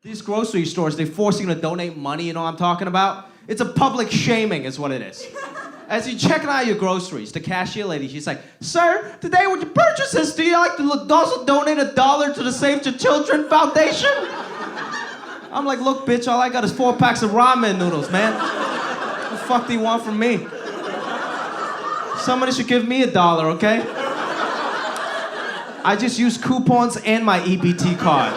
These grocery stores, they force you to donate money, you know what I'm talking about? It's a public shaming is what it is. As you're checking out your groceries, the cashier lady, she's like, "Sir, today with your purchases, do you like to also donate $1 to the Save the Children Foundation?" I'm like, "Look, bitch, all I got is 4 packs of ramen noodles, man. What the fuck do you want from me? Somebody should give me $1, okay?" I just use coupons and my EBT card.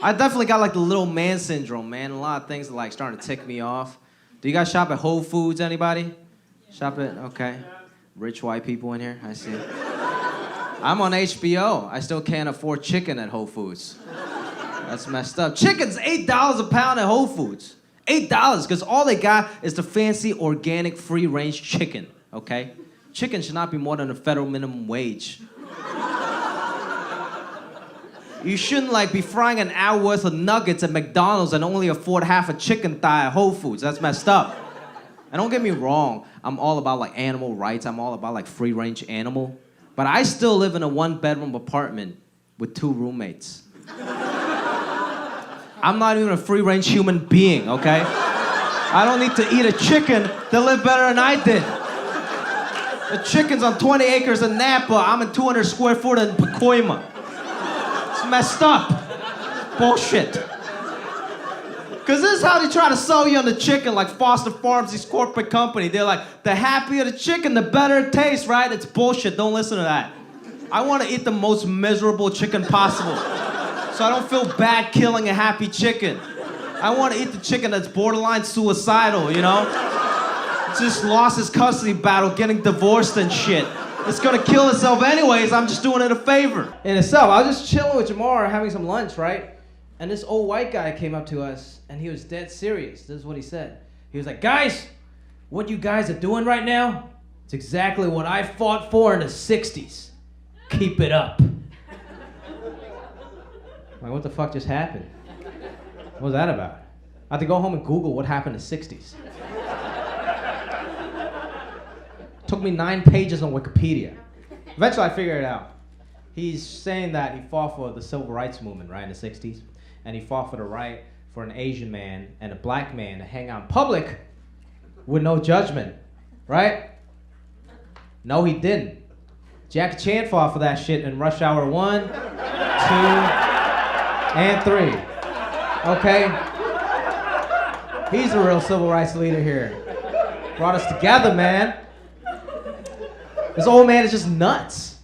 I definitely got like the little man syndrome, man. A lot of things are like starting to tick me off. Do you guys shop at Whole Foods, anybody? Shop at, okay. Rich white people in here, I see. I'm on HBO. I still can't afford chicken at Whole Foods. That's messed up. Chicken's $8 a pound at Whole Foods. $8, because all they got is the fancy, organic, free-range chicken, okay? Chicken should not be more than the federal minimum wage. You shouldn't like be frying an hour worth of nuggets at McDonald's and only afford half a chicken thigh at Whole Foods. That's messed up. And don't get me wrong, I'm all about like animal rights. I'm all about like free-range animal. But I still live in a 1-bedroom apartment with 2 roommates. I'm not even a free-range human being, okay? I don't need to eat a chicken to live better than I did. The chicken's on 20 acres in Napa. I'm in 200 square foot in Pacoima. It's messed up. Bullshit. Because this is how they try to sell you on the chicken, like Foster Farms, this corporate company. They're like, the happier the chicken, the better it tastes, right? It's bullshit. Don't listen to that. I want to eat the most miserable chicken possible, so I don't feel bad killing a happy chicken. I want to eat the chicken that's borderline suicidal, you know? Just lost his custody battle, getting divorced and shit. It's gonna kill itself anyways, I'm just doing it a favor. In itself, I was just chilling with Jamar, having some lunch, right? And this old white guy came up to us, and he was dead serious. This is what he said. He was like, "Guys, what you guys are doing right now, it's exactly what I fought for in the 60s. Keep it up." Like, what the fuck just happened? What was that about? I had to go home and Google what happened in the 60s. Took me 9 pages on Wikipedia. Eventually I figured it out. He's saying that he fought for the civil rights movement, right, in the 60s. And he fought for the right for an Asian man and a black man to hang out in public with no judgment, right? No, he didn't. Jackie Chan fought for that shit in Rush Hour 1, 2, and 3. Okay? He's the real civil rights leader here. Brought us together, man. This old man is just nuts.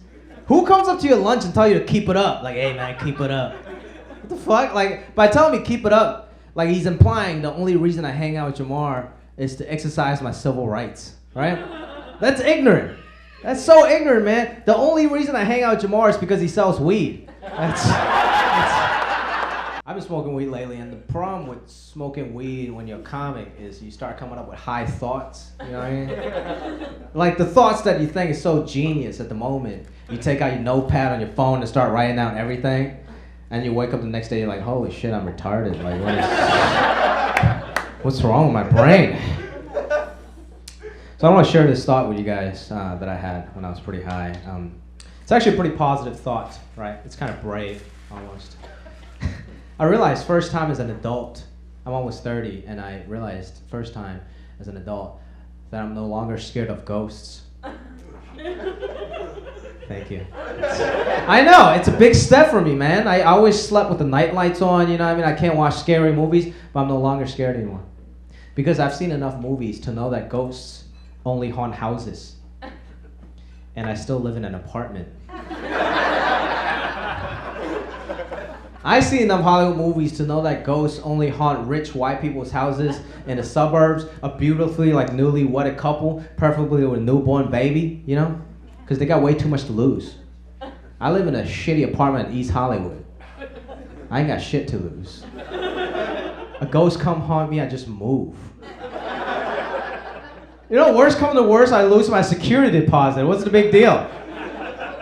Who comes up to you at lunch and tell you to keep it up? Like, "Hey man, keep it up." What the fuck? Like, by telling me keep it up, like he's implying the only reason I hang out with Jamar is to exercise my civil rights, right? That's ignorant. That's so ignorant, man. The only reason I hang out with Jamar is because he sells weed. I've been smoking weed lately, and the problem with smoking weed when you're a comic is you start coming up with high thoughts, you know what I mean? Like the thoughts that you think is so genius at the moment. You take out your notepad on your phone and start writing down everything, and you wake up the next day, you're like, "Holy shit, I'm retarded. Like, what's wrong with my brain?" So I want to share this thought with you guys that I had when I was pretty high. It's actually a pretty positive thought, right? It's kind of brave, almost. I realized first time as an adult, I'm almost 30, and I realized first time as an adult that I'm no longer scared of ghosts. Thank you. I know, it's a big step for me, man. I always slept with the night lights on, you know what I mean? I can't watch scary movies, but I'm no longer scared anymore. Because I've seen enough movies to know that ghosts only haunt houses. And I still live in an apartment. I see enough Hollywood movies to know that ghosts only haunt rich white people's houses in the suburbs, a beautifully like newly wedded couple, preferably with a newborn baby, you know? Because they got way too much to lose. I live in a shitty apartment in East Hollywood. I ain't got shit to lose. A ghost come haunt me, I just move. You know, worst come to worst, I lose my security deposit. What's the big deal?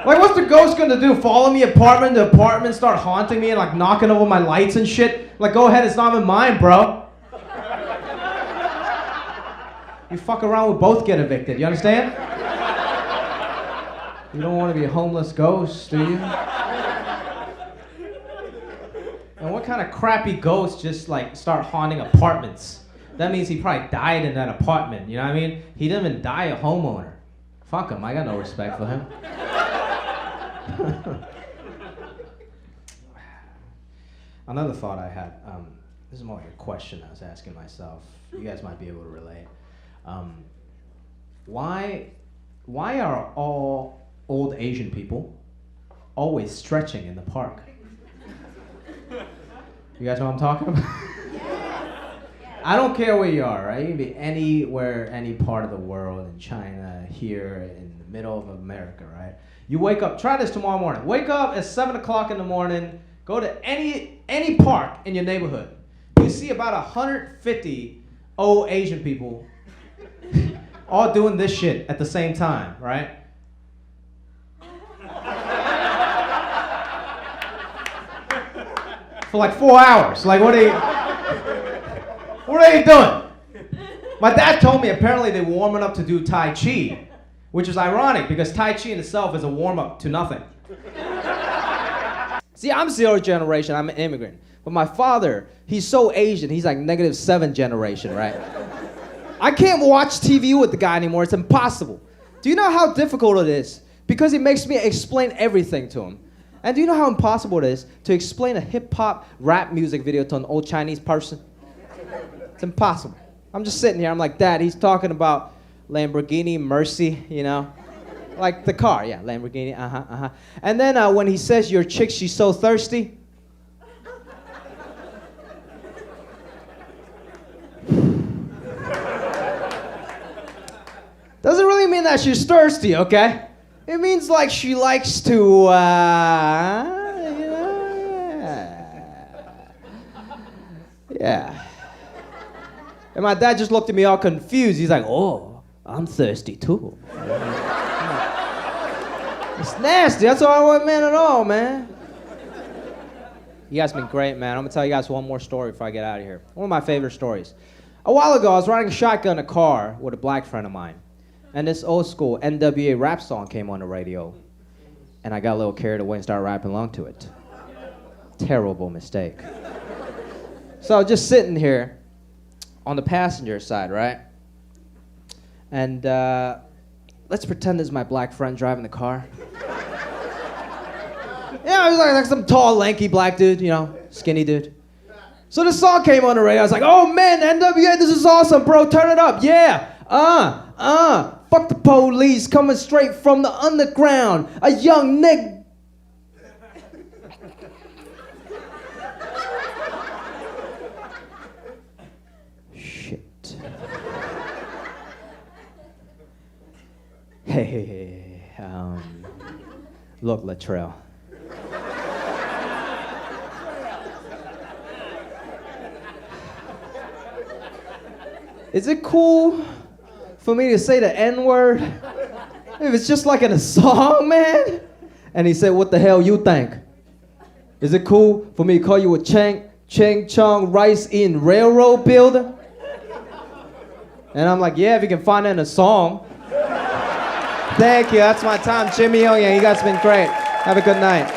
Like, what's the ghost gonna do? Follow me apartment to apartment, start haunting me and like knocking over my lights and shit? Like, go ahead, it's not even mine, bro. You fuck around, we both get evicted, you understand? You don't want to be a homeless ghost, do you? And what kind of crappy ghost just like start haunting apartments? That means he probably died in that apartment, you know what I mean? He didn't even die a homeowner. Fuck him, I got no respect for him. Another thought I had, this is more like a question I was asking myself. You guys might be able to relate. Why are all old Asian people always stretching in the park? You guys know what I'm talking about? I don't care where you are, right? You can be anywhere, any part of the world, in China, here, in the middle of America, right? You wake up, try this tomorrow morning. Wake up at 7 o'clock in the morning, go to any park in your neighborhood. You see about 150 old Asian people all doing this shit at the same time, right? For like 4 hours. Like, what are you doing? My dad told me apparently they're warming up to do Tai Chi, which is ironic because Tai Chi in itself is a warm-up to nothing. See, I'm zero generation, I'm an immigrant. But my father, he's so Asian, he's like -7 generation, right? I can't watch TV with the guy anymore, it's impossible. Do you know how difficult it is? Because he makes me explain everything to him. And do you know how impossible it is to explain a hip-hop rap music video to an old Chinese person? It's impossible. I'm just sitting here, I'm like, Dad, he's talking about Lamborghini Mercy, you know? Like the car, yeah, Lamborghini, And then when he says your chick, she's so thirsty. Doesn't really mean that she's thirsty, okay? It means like she likes to, you know, yeah. And my dad just looked at me all confused. He's like, oh, I'm thirsty too. It's nasty. That's all I want, man, at all, man. You guys been great, man. I'm gonna tell you guys one more story before I get out of here. One of my favorite stories. A while ago, I was riding shotgun in a car with a black friend of mine. And this old school NWA rap song came on the radio. And I got a little carried away and started rapping along to it. Terrible mistake. So just sitting here on the passenger side, right? And let's pretend this is my black friend driving the car. Yeah, he was like some tall, lanky black dude, you know, skinny dude. So the song came on the radio. I was like, oh man, NWA, this is awesome, bro. Turn it up, yeah. Fuck the police, coming straight from the underground. A young nigga. Shit. Hey, look, Latrell. Is it cool for me to say the N-word? If it's just like in a song, man? And he said, what the hell you think? Is it cool for me to call you a Chang Chong rice eating railroad builder? And I'm like, yeah, if you can find that in a song. Thank you, that's my time. Jimmy Young, you guys been great. Have a good night.